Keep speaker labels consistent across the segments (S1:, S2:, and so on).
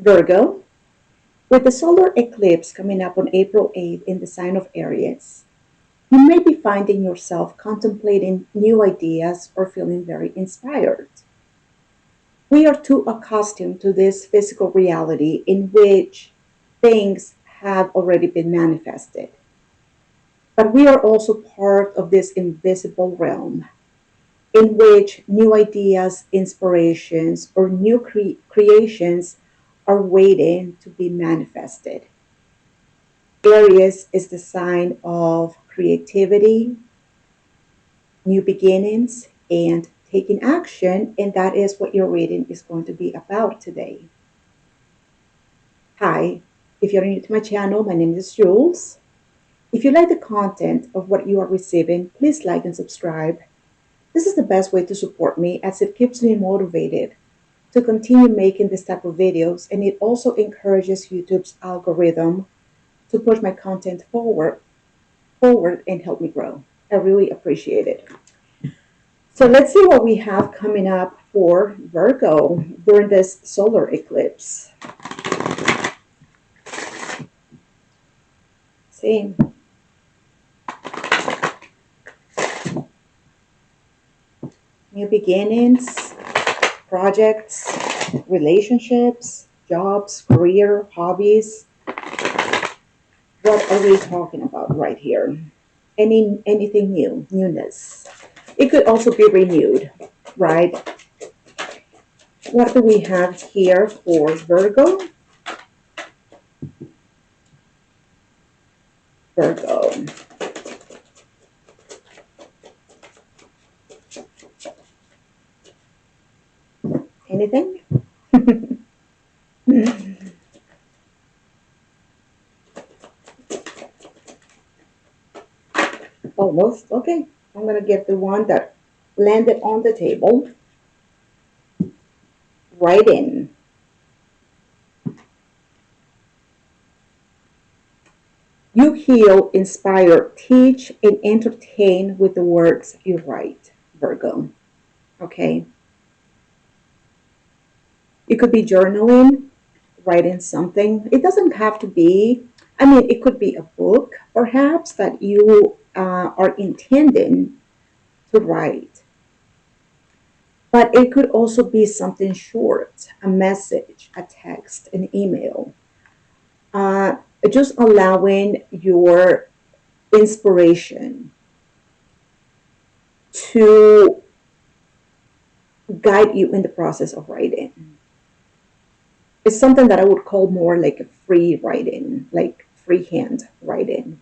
S1: Virgo, with the solar eclipse coming up on April 8th in the sign of Aries, you may be finding yourself contemplating new ideas or feeling very inspired. We are too accustomed to this physical reality in which things have already been manifested. But we are also part of this invisible realm in which new ideas, inspirations, or new creations are waiting to be manifested. Aries is the sign of creativity, new beginnings, and taking action, and that is what your reading is going to be about today. Hi, if you're new to my channel, my name is Jules. If you like the content of what you are receiving, please like and subscribe. This is the best way to support me as it keeps me motivated to continue making this type of videos, and it also encourages YouTube's algorithm to push my content forward and help me grow. I really appreciate it. So let's see what we have coming up for Virgo during this solar eclipse. See. New beginnings, projects, relationships, jobs, career, hobbies. What are we talking about right here? Anything new, newness. It could also be renewed, right? What do we have here for Virgo? Virgo. Anything? Almost. Okay. I'm going to get the one that landed on the table. Right in. You heal, inspire, teach, and entertain with the words you write, Virgo. Okay. It could be journaling, writing something. It doesn't have to be, it could be a book, perhaps, that you are intending to write. But it could also be something short, a message, a text, an email. Just allowing your inspiration to guide you in the process of writing. It's something that I would call more like a free writing, like freehand writing.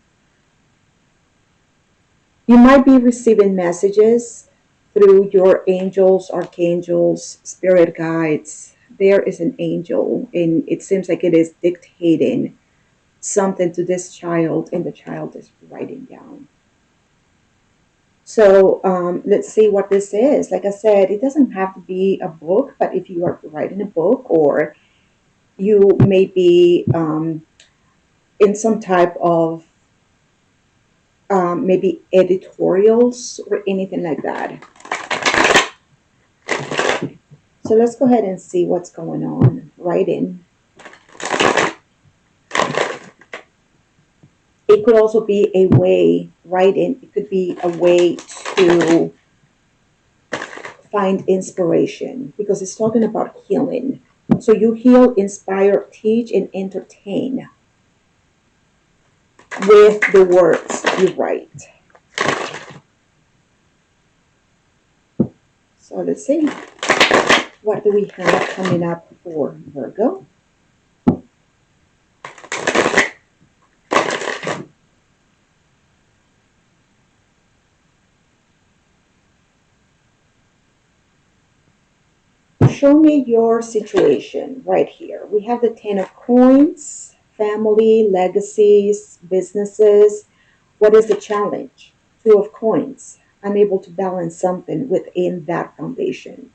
S1: You might be receiving messages through your angels, archangels, spirit guides. There is an angel, and it seems like it is dictating something to this child, and the child is writing down. So let's see what this is. Like I said, it doesn't have to be a book, but if you are writing a book, or you may be in some type of maybe editorials or anything like that. So let's go ahead and see what's going on. Writing. It could also be a way, writing, it could be a way to find inspiration, because it's talking about healing. So you heal, inspire, teach, and entertain with the words you write. So let's see. What do we have coming up for Virgo? Show me your situation right here. We have the 10 of coins, family, legacies, businesses. What is the challenge? 2 of coins, unable to balance something within that foundation.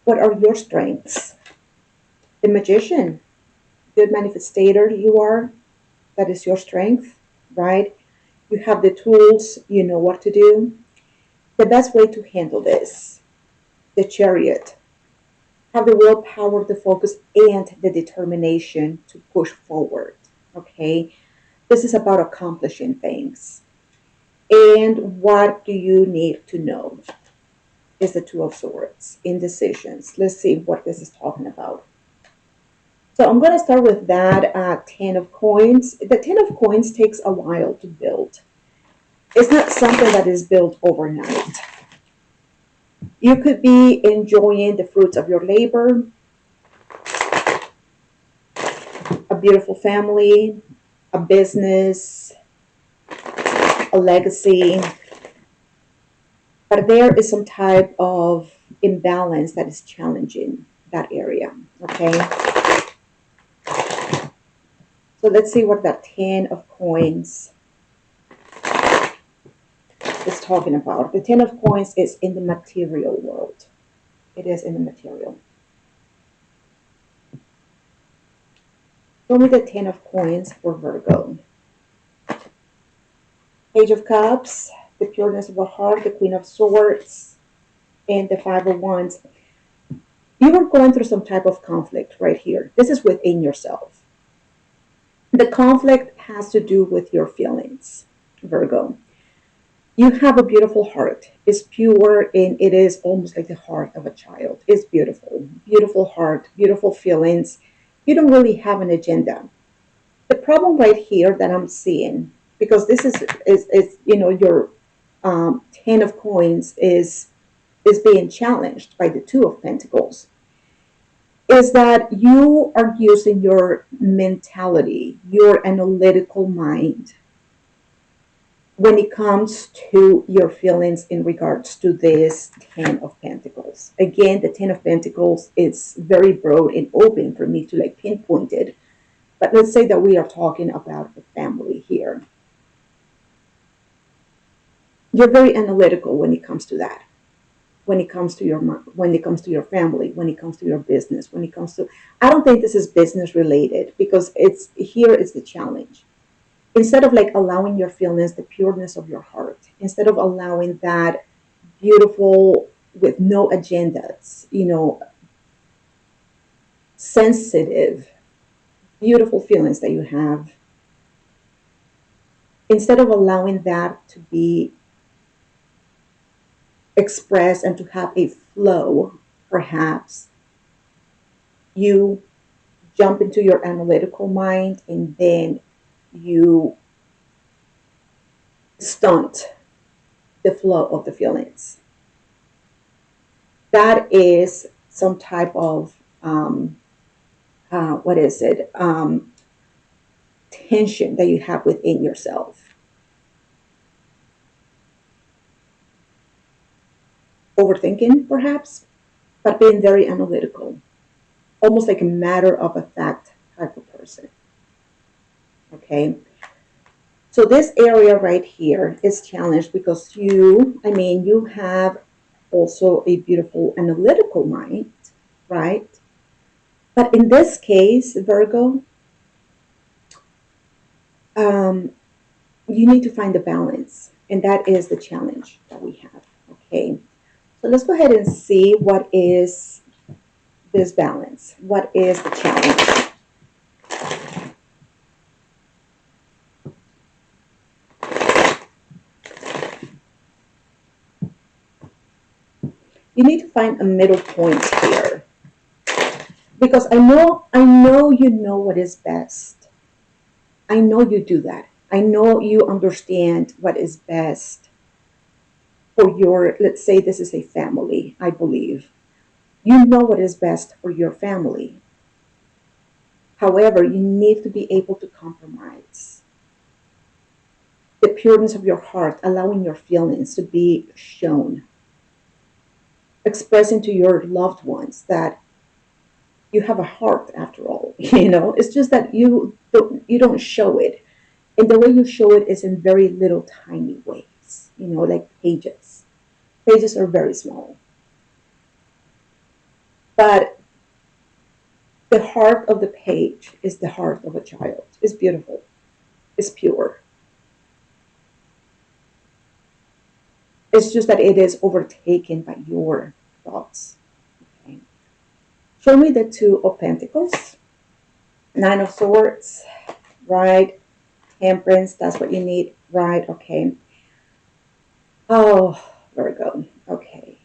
S1: What are your strengths? The magician, good manifestator you are. That is your strength, right? You have the tools, you know what to do. The best way to handle this, the chariot. have the willpower, the focus, and the determination to push forward. Okay, this is about accomplishing things. And what do you need to know? Is the Two of Swords, indecisions. Let's see what this is talking about. So I'm going to start with that 10 of coins. The 10 of coins takes a while to build. It's not something that is built overnight. You could be enjoying the fruits of your labor, a beautiful family, a business, a legacy, but there is some type of imbalance that is challenging that area. Okay, so let's see what that 10 of coins is talking about. The 10 of coins is in the material world. It is in the material. Show me the 10 of coins for Virgo. Page of Cups, the pureness of the heart, the Queen of Swords, and the Five of Wands. You are going through some type of conflict right here. This is within yourself. The conflict has to do with your feelings, Virgo. You have a beautiful heart. It's pure and it is almost like the heart of a child. It's beautiful. Beautiful heart, beautiful feelings. You don't really have an agenda. The problem right here that I'm seeing, because this is your 10 of coins is being challenged by the Two of Pentacles, is that you are using your mentality, your analytical mind when it comes to your feelings in regards to this 10 of Pentacles. Again, the 10 of Pentacles is very broad and open for me to like pinpoint it. But let's say that we are talking about the family here. You're very analytical when it comes to that. When it comes to your family, when it comes to your business, when it comes to, I don't think this is business related, because it's here is the challenge. Instead of like allowing your feelings, the pureness of your heart, instead of allowing that beautiful with no agendas, sensitive, beautiful feelings that you have, instead of allowing that to be expressed and to have a flow, perhaps you jump into your analytical mind and then you stunt the flow of the feelings. That is some type of what is it? Tension that you have within yourself. Overthinking, perhaps, but being very analytical, almost like a matter of a fact type of person. Okay. So this area right here is challenged because you have also a beautiful analytical mind, right? But in this case, Virgo, um, you need to find the balance, and that is the challenge that we have. Okay, so let's go ahead and see what is this balance. What is the challenge? You need to find a middle point here, because I know you know what is best. I know you do that. I know you understand what is best for your, let's say this is a family, I believe. You know what is best for your family. However, you need to be able to compromise. The pureness of your heart, allowing your feelings to be shown, expressing to your loved ones that you have a heart after all. It's just that you don't show it. And the way you show it is in very little tiny ways, like pages. Pages are very small. But the heart of the page is the heart of a child. It's beautiful. It's pure. It's just that it is overtaken by your thoughts. Okay. Show me the Two of Pentacles, Nine of Swords, right? Temperance, that's what you need, right? Okay. Oh, Virgo. Okay.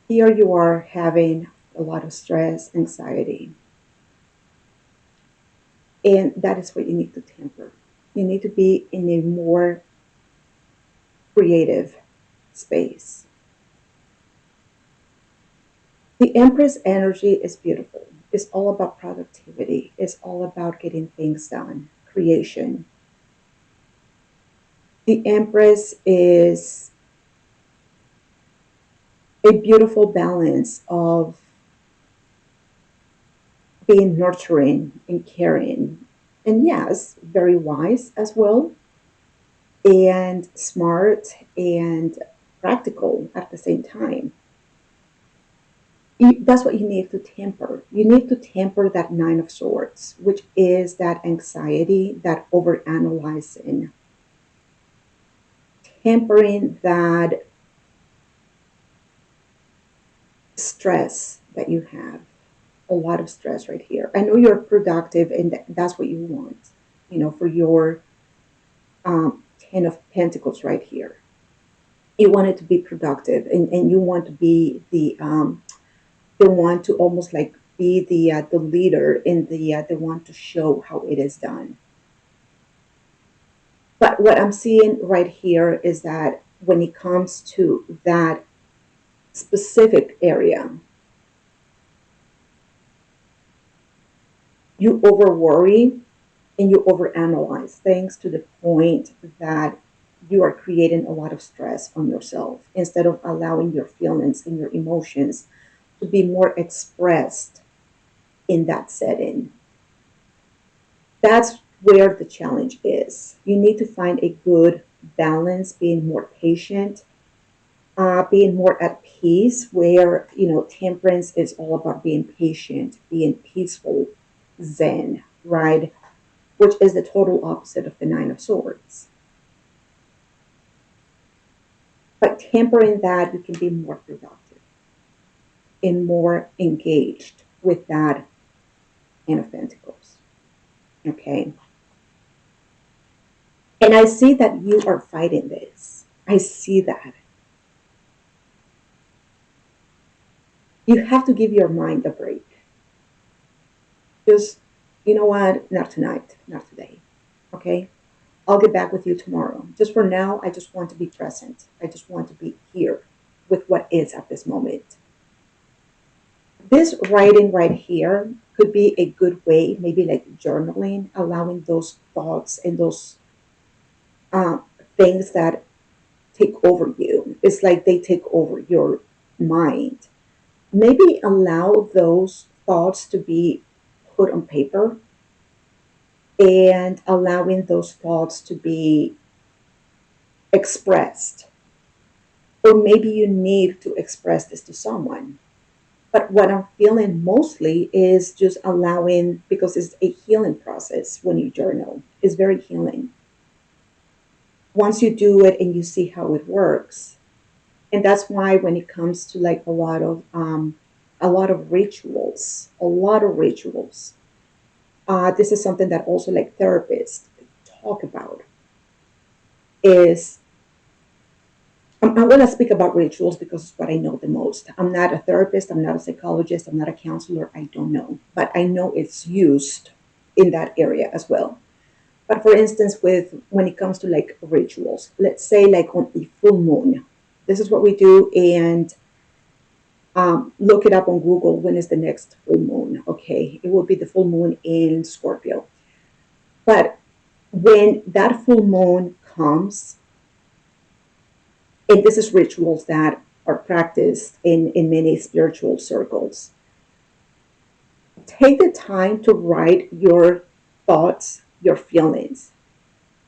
S1: Here you are having a lot of stress, anxiety, and that is what you need to temper. You need to be in a more creative space. The Empress energy is beautiful. It's all about productivity. It's all about getting things done, creation. The Empress is a beautiful balance of being nurturing and caring. And yes, very wise as well, and smart and practical at the same time. That's what you need to temper. You need to temper that Nine of Swords, which is that anxiety, that overanalyzing, tempering that stress that you have. A lot of stress right here. I know you're productive, and that's what you want, for your Ten of Pentacles right here. You want it to be productive, and you want to be the one to almost like be the leader in the one to show how it is done. But what I'm seeing right here is that when it comes to that specific area, you over worry and you overanalyze things to the point that you are creating a lot of stress on yourself instead of allowing your feelings and your emotions to be more expressed in that setting. That's where the challenge is. You need to find a good balance, being more patient, being more at peace, where, temperance is all about being patient, being peaceful, zen, right? Which is the total opposite of the Nine of Swords. But tempering that, you can be more productive and more engaged with that Ten of Pentacles. Okay. And I see that you are fighting this. I see that. You have to give your mind a break. Just, you know what? Not tonight, not today. Okay? I'll get back with you tomorrow. Just for now, I just want to be present. I just want to be here with what is at this moment. This writing right here could be a good way, maybe like journaling, allowing those thoughts and those uh, things that take over you. It's like they take over your mind. Maybe allow those thoughts to be put on paper and allowing those thoughts to be expressed. Or maybe you need to express this to someone. But what I'm feeling mostly is just allowing, because it's a healing process when you journal. It's very healing. Once you do it and you see how it works, and that's why when it comes to like a lot of rituals, this is something that also like therapists talk about. Is I'm going to speak about rituals because it's what I know the most. I'm not a therapist. I'm not a psychologist. I'm not a counselor. I don't know. But I know it's used in that area as well. But for instance, when it comes to like rituals, let's say like on the full moon, this is what we do, and look it up on Google. When is the next full moon? Okay, it will be the full moon in Scorpio. But when that full moon comes, and this is rituals that are practiced in many spiritual circles. Take the time to write your thoughts, your feelings,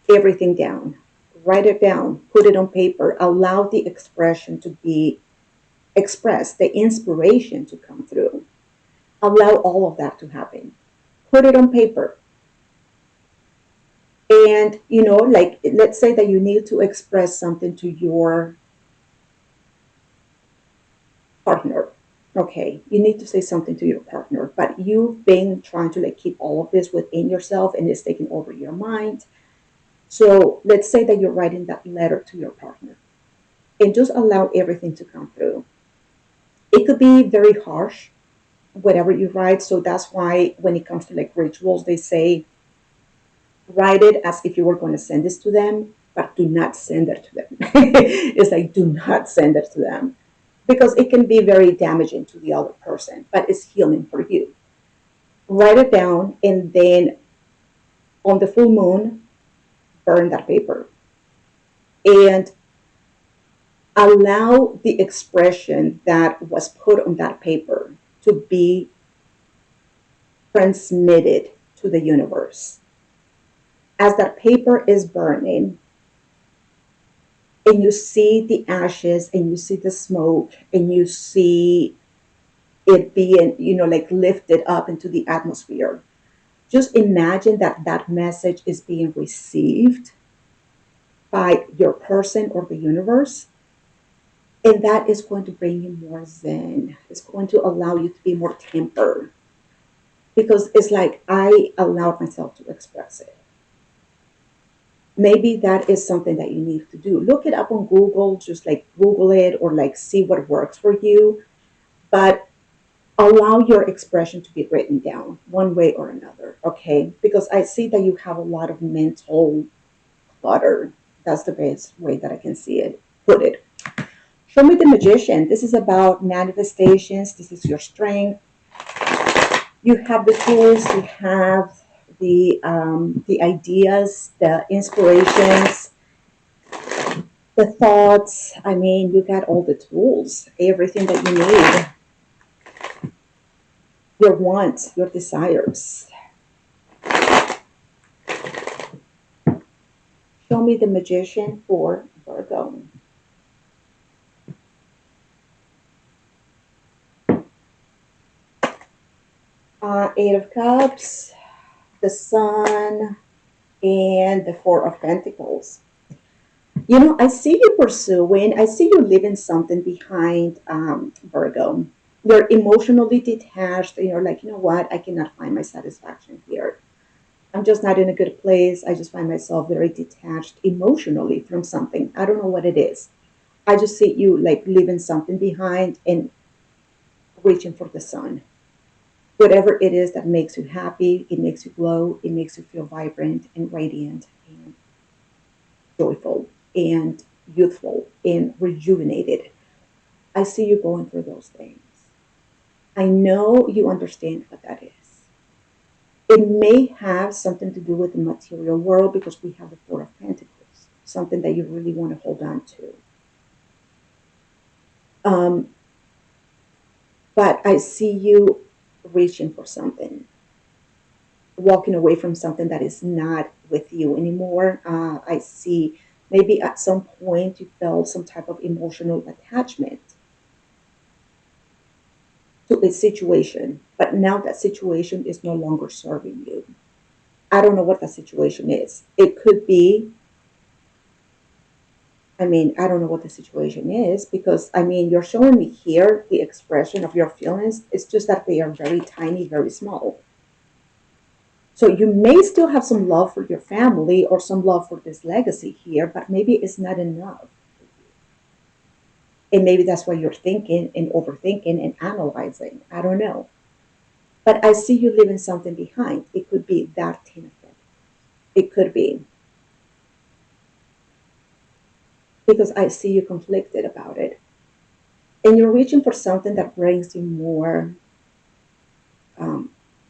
S1: everything down. Write it down, put it on paper, allow the expression to be expressed, the inspiration to come through. Allow all of that to happen. Put it on paper. And, like, let's say that you need to express something to your partner. Okay, you need to say something to your partner, but you've been trying to like keep all of this within yourself and it's taking over your mind. So let's say that you're writing that letter to your partner and just allow everything to come through. It could be very harsh, whatever you write. So that's why when it comes to like rituals, they say write it as if you were going to send this to them, but do not send it to them. It's like, do not send it to them because it can be very damaging to the other person, but it's healing for you. Write it down and then on the full moon, burn that paper and allow the expression that was put on that paper to be transmitted to the universe. As that paper is burning, and you see the ashes and you see the smoke and you see it being, like lifted up into the atmosphere, just imagine that that message is being received by your person or the universe. And that is going to bring you more zen. It's going to allow you to be more tempered because it's like I allowed myself to express it. Maybe that is something that you need to do. Look it up on Google, just like Google it or like see what works for you. But allow your expression to be written down one way or another, okay? Because I see that you have a lot of mental clutter. That's the best way that I can see it, put it. Show me the magician. This is about manifestations. This is your strength. You have the tools. You have the ideas, the inspirations, the thoughts. I mean, you got all the tools, everything that you need, your wants, your desires. Show me the magician for Virgo. Eight of Cups, the Sun, and the Four of Pentacles. I see you pursuing, I see you leaving something behind, Virgo. You're emotionally detached, and you're like, you know what, I cannot find my satisfaction here. I'm just not in a good place. I just find myself very detached emotionally from something. I don't know what it is. I just see you like leaving something behind and reaching for the sun. Whatever it is that makes you happy, it makes you glow, it makes you feel vibrant and radiant and joyful and youthful and rejuvenated. I see you going through those things. I know you understand what that is. It may have something to do with the material world because we have the Four of Pentacles, something that you really want to hold on to. Um, but I see you reaching for something, walking away from something that is not with you anymore. I see maybe at some point you felt some type of emotional attachment to a situation, but now that situation is no longer serving you. I don't know what that situation is. It could be, I mean, I don't know what the situation is because, I mean, you're showing me here the expression of your feelings. It's just that they are very tiny, very small. So you may still have some love for your family or some love for this legacy here, but maybe it's not enough. And maybe that's why you're thinking and overthinking and analyzing. I don't know. But I see you leaving something behind. It could be that kind of thing. It could be because I see you conflicted about it. And you're reaching for something that brings you more, um,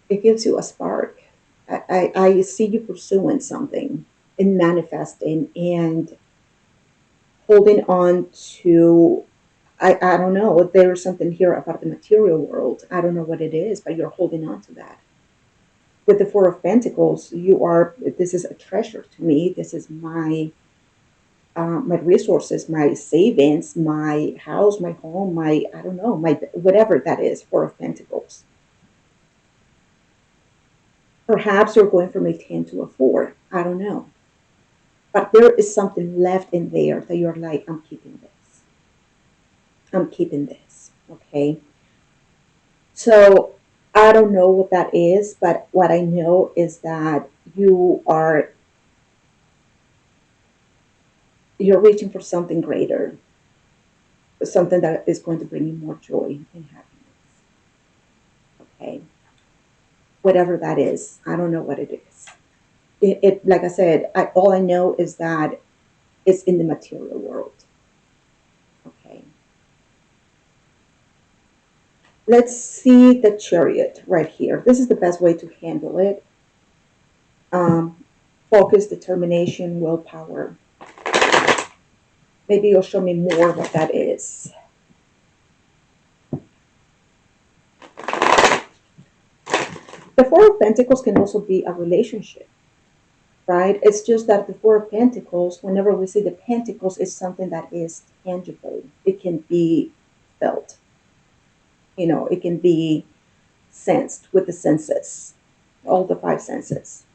S1: it gives you a spark. I see you pursuing something and manifesting and holding on to, I don't know, there's something here about the material world. I don't know what it is, but you're holding on to that. With the Four of Pentacles, this is a treasure to me. This is my resources, my savings, my house, my home, my, I don't know, my, whatever that is, Four of Pentacles. Perhaps you're going from a 10 to a 4. I don't know. But there is something left in there that you're like, I'm keeping this. I'm keeping this. Okay. So I don't know what that is, but what I know is that you're reaching for something greater, something that is going to bring you more joy and happiness. Okay, whatever that is, I don't know what it is. It like I said, all I know is that it's in the material world. Okay, let's see the Chariot right here. This is the best way to handle it. Um, Focus, determination, willpower. Maybe you'll show me more what that is. The Four of Pentacles can also be a relationship, right? It's just that the Four of Pentacles, whenever we see the Pentacles, is something that is tangible. It can be felt. It can be sensed with the senses, all the five senses.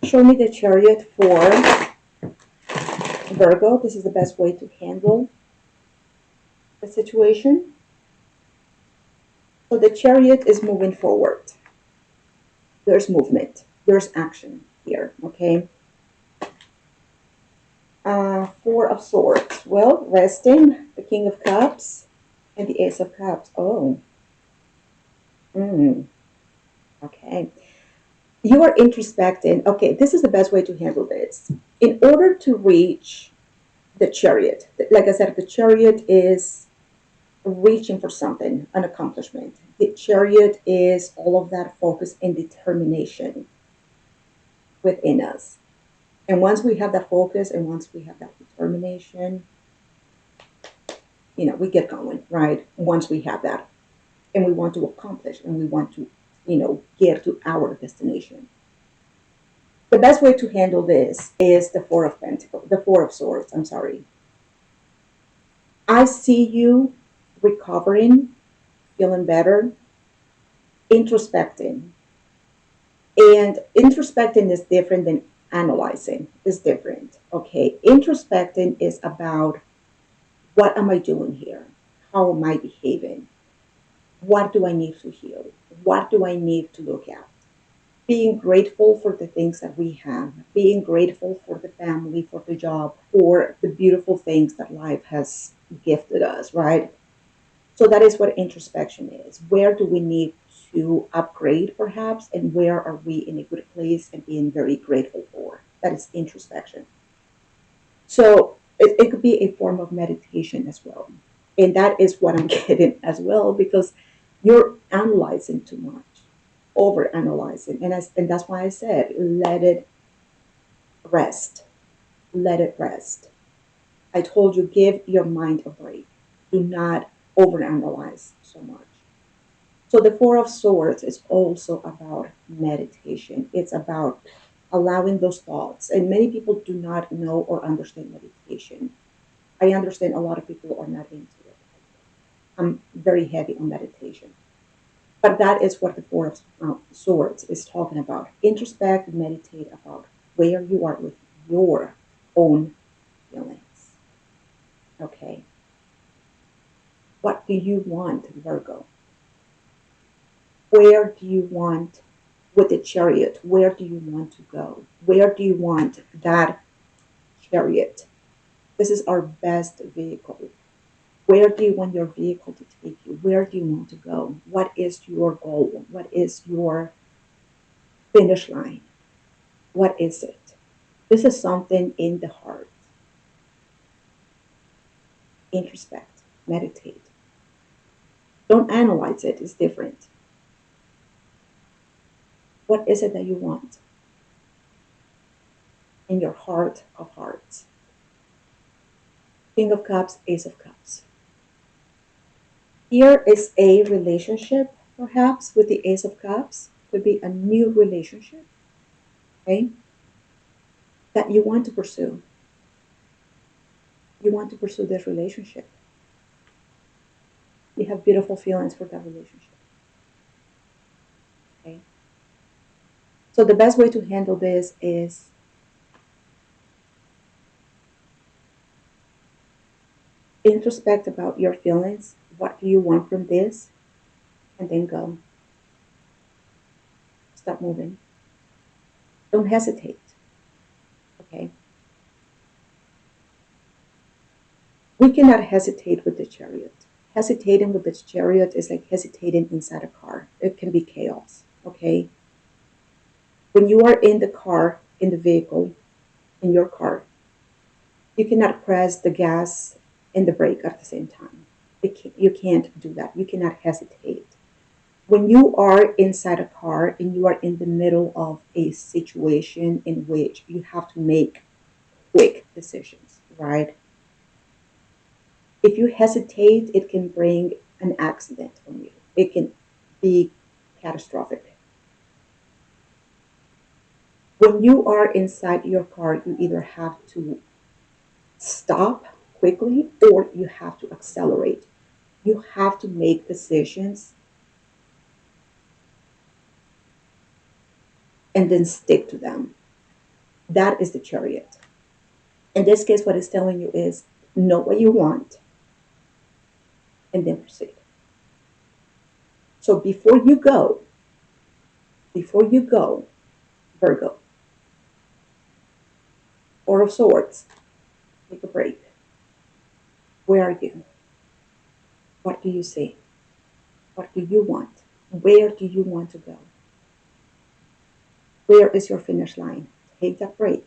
S1: Show me the Chariot for Virgo. This is the best way to handle the situation. So the Chariot is moving forward. There's movement. There's action here, okay? Four of Swords. Well, resting, the King of Cups, and the Ace of Cups. Oh, okay. You are introspecting. Okay, this is the best way to handle this. In order to reach the Chariot, like I said, the Chariot is reaching for something, an accomplishment. The Chariot is all of that focus and determination within us. And once we have that focus and once we have that determination, we get going, right? Once we have that and we want to accomplish and we want to, get to our destination. The best way to handle this is the Four of Swords, I'm sorry. I see you recovering, feeling better, introspecting. And introspecting is different than analyzing. It's different. Okay. Introspecting is about what am I doing here? How am I behaving? What do I need to heal? What do I need to look at? Being grateful for the things that we have, being grateful for the family, for the job, for the beautiful things that life has gifted us, right? So that is what introspection is. Where do we need to upgrade, perhaps, and where are we in a good place and being very grateful for? That is introspection. So it could be a form of meditation as well. And that is what I'm getting as well, because you're analyzing too much, over analyzing. And that's why I said, let it rest. Let it rest. I told you, give your mind a break. Do not overanalyze so much. So the Four of Swords is also about meditation. It's about allowing those thoughts. And many people do not know or understand meditation. I understand a lot of people are not into it. I'm very heavy on meditation. But that is what the Four of Swords is talking about. Introspect, meditate about where you are with your own feelings. Okay. What do you want, Virgo? Where do you want with the Chariot? Where do you want to go? Where do you want that Chariot? This is our best vehicle. Where do you want your vehicle to take you? Where do you want to go? What is your goal? What is your finish line? What is it? This is something in the heart. Introspect, meditate. Don't analyze it, it's different. What is it that you want in your heart of hearts? King of Cups, Ace of Cups. Here is a relationship, perhaps, with the Ace of Cups. Could be a new relationship, okay, that you want to pursue. You want to pursue this relationship. You have beautiful feelings for that relationship, okay? So the best way to handle this is introspect about your feelings. What do you want from this? And then go. Stop moving. Don't hesitate. Okay. We cannot hesitate with the chariot. Hesitating with the chariot is like hesitating inside a car. It can be chaos. Okay. When you are in the car, in the vehicle, in your car, you cannot press the gas and the brake at the same time. You can't do that. You cannot hesitate. When you are inside a car and you are in the middle of a situation in which you have to make quick decisions, right? If you hesitate, it can bring an accident on you. It can be catastrophic. When you are inside your car, you either have to stop quickly or you have to accelerate. You have to make decisions and then stick to them. That is the chariot. In this case, what it's telling you is know what you want and then proceed. So before you go, Virgo, Four of Swords, take a break. Where are you? What do you see? What do you want? Where do you want to go? Where is your finish line? Take that break.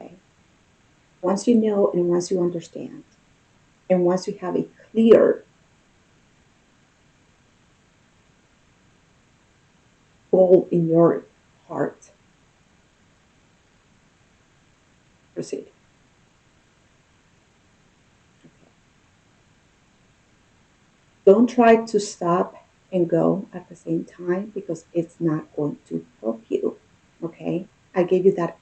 S1: Okay. Once you know and once you understand, and once you have a clear goal in your heart, proceed. Okay. Don't try to stop and go at the same time because it's not going to help you. Okay. I gave you that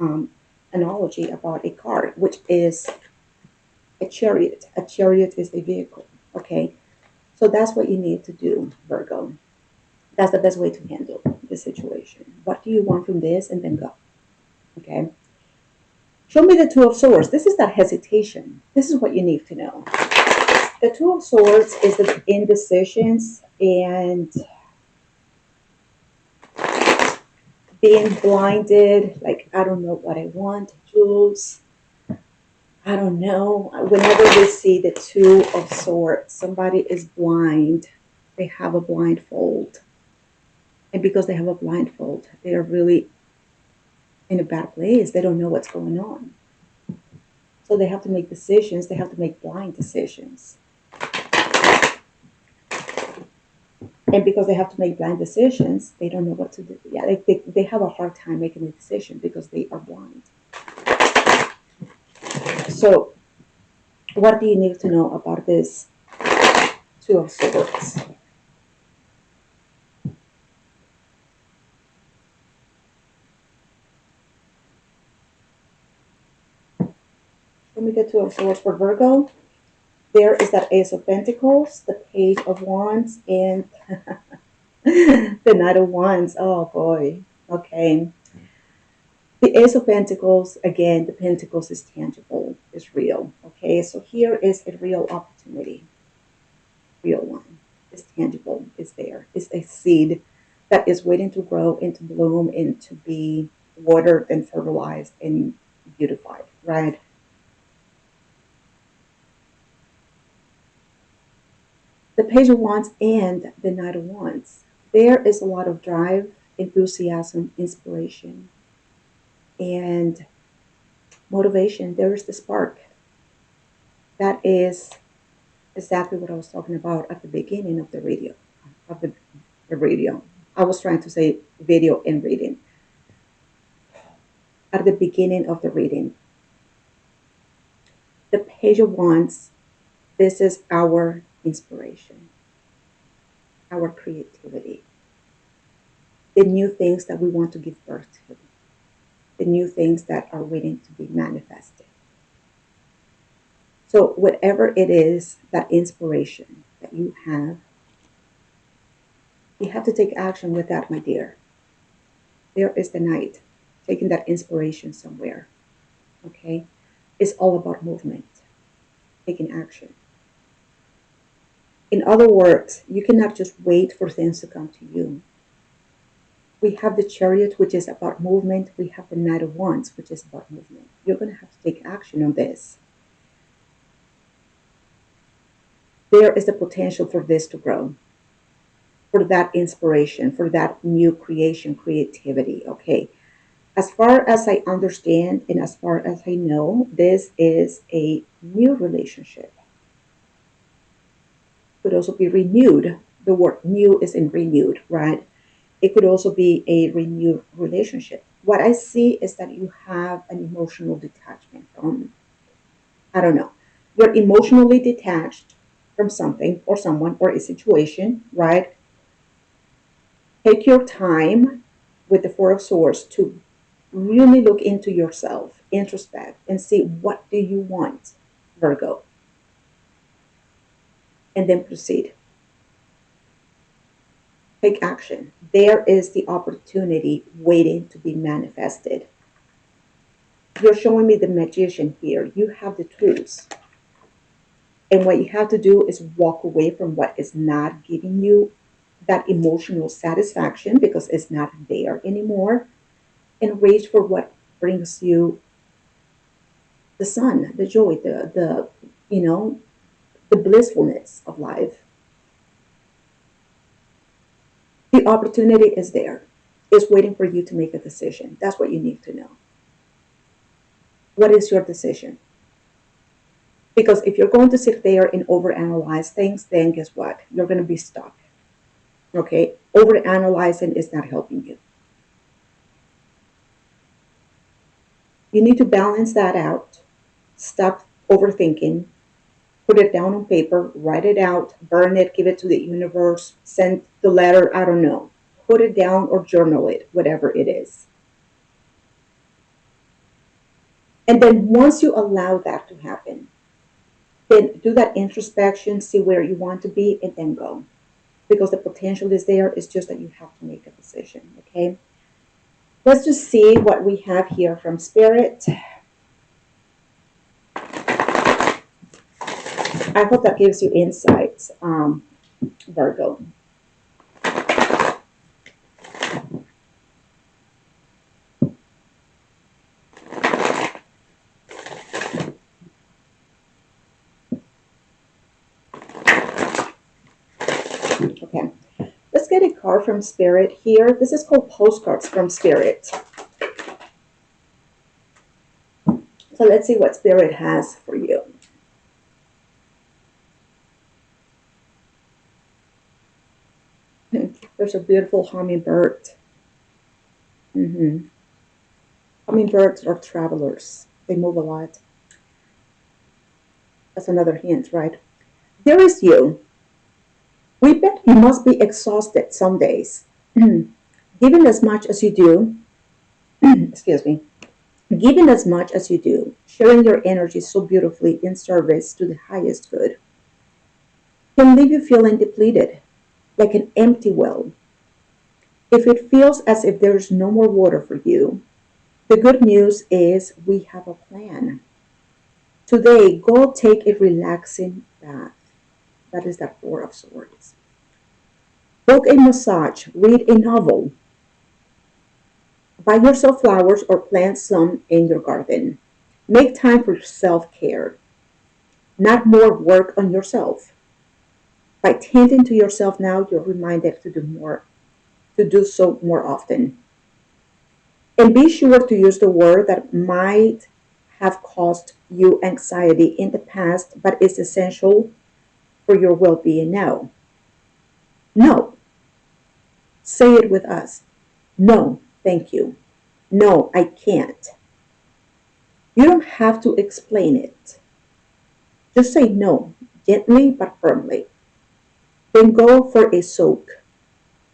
S1: um, analogy about a car, which is a chariot. A chariot is a vehicle. Okay. So that's what you need to do, Virgo. That's the best way to handle the situation. What do you want from this? And then go. Okay. Show me the Two of Swords. This is that hesitation. This is what you need to know. The Two of Swords is the indecisions and being blinded. Like, I don't know what I want, Jules. I don't know. Whenever we see the Two of Swords, somebody is blind. They have a blindfold. And because they have a blindfold, they are really in a bad place. They don't know what's going on. So they have to make decisions. They have to make blind decisions. And because they have to make blind decisions, they don't know what to do. Yeah, they have a hard time making a decision because they are blind. So what do you need to know about this Two of Swords? Let me get Two of Swords for Virgo. There is that Ace of Pentacles, the Page of Wands, and the Knight of Wands. Oh boy. Okay. The Ace of Pentacles, again, the Pentacles is tangible, is real. Okay, so here is a real opportunity. Real one. It's tangible, it's there. It's a seed that is waiting to grow and to bloom and to be watered and fertilized and beautified, right? The Page of Wands and the Knight of Wands. There is a lot of drive, enthusiasm, inspiration, and motivation. There is the spark. That is exactly what I was talking about at the beginning of the radio. Of the radio. I was trying to say video and reading. At the beginning of the reading, the Page of Wands, this is our inspiration, our creativity, the new things that we want to give birth to, the new things that are waiting to be manifested. So, whatever it is, that inspiration that you have, You have to take action with that, my dear. There is the night, taking that inspiration somewhere. Okay? It's all about movement, taking action. In other words, you cannot just wait for things to come to you. We have the chariot, which is about movement. We have the knight of wands, which is about movement. You're going to have to take action on this. There is the potential for this to grow, for that inspiration, for that new creation, creativity. Okay. As far as I understand and as far as I know, this is a new relationship. Could also be renewed. The word new is in renewed, right? It could also be a renewed relationship. What I see is that you have an emotional detachment from, I don't know, you're emotionally detached from something or someone or a situation, right? Take your time with the Four of Swords to really look into yourself, introspect, and see what do you want, Virgo, and then proceed. Take action. There is the opportunity waiting to be manifested. You're showing me the magician here. You have the tools. And what you have to do is walk away from what is not giving you that emotional satisfaction because it's not there anymore and reach for what brings you the sun, the joy, the you know, the blissfulness of life. The opportunity is there. It's waiting for you to make a decision. That's what you need to know. What is your decision? Because if you're going to sit there and overanalyze things, then guess what? You're going to be stuck. Okay? Overanalyzing is not helping you. You need to balance that out. Stop overthinking. Put it down on paper, write it out, burn it, give it to the universe, send the letter, I don't know. Put it down or journal it, whatever it is. And then once you allow that to happen, then do that introspection, see where you want to be, and then go. Because the potential is there, it's just that you have to make a decision, okay? Let's just see what we have here from Spirit. I hope that gives you insights, Virgo. Okay, let's get a card from Spirit here. This is called Postcards from Spirit. So let's see what Spirit has for you. There's a beautiful hummingbird. Mm-hmm. Hummingbirds are travelers. They move a lot. That's another hint, right? There is you. We bet you must be exhausted some days. Given as much as you do, excuse me, given as much as you do, sharing your energy so beautifully in service to the highest good can leave you feeling depleted, like an empty well. If it feels as if there's no more water for you, the good news is we have a plan. Today, go take a relaxing bath. That is that Four of Swords. Book a massage, read a novel, buy yourself flowers or plant some in your garden. Make time for self care, not more work on yourself. By tending to yourself now, you're reminded to do more, to do so more often. And be sure to use the word that might have caused you anxiety in the past, but is essential for your well being now. No. Say it with us. No, thank you. No, I can't. You don't have to explain it. Just say no, gently but firmly. Then go for a soak.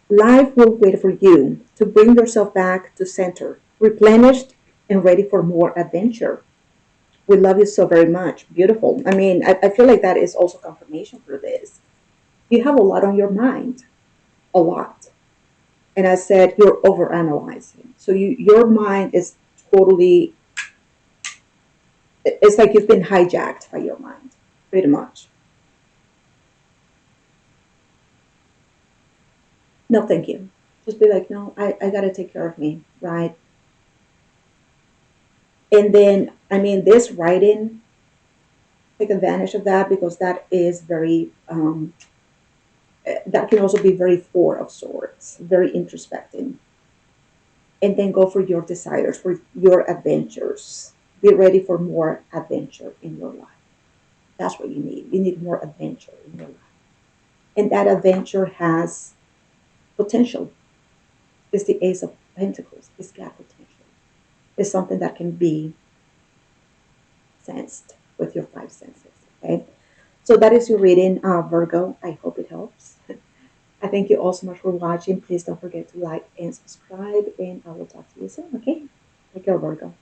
S1: Life will wait for you to bring yourself back to center, replenished and ready for more adventure. We love you so very much. Beautiful. I mean, I feel like that is also confirmation for this. You have a lot on your mind. a lot. And I said, you're overanalyzing. So your mind is totally, it's like you've been hijacked by your mind, pretty much. No, thank you. Just be like, no, I got to take care of me, right? And then, I mean, this writing, take advantage of that because that is very, that can also be very four of swords, very introspective. And then go for your desires, for your adventures. Be ready for more adventure in your life. That's what you need. You need more adventure in your life. And that adventure has potential. It's the Ace of Pentacles. It's got potential. It's something that can be sensed with your five senses. Okay. So that is your reading, Virgo. I hope it helps. I thank you all so much for watching. Please don't forget to like and subscribe, and I will talk to you soon. Okay. Take care, Virgo.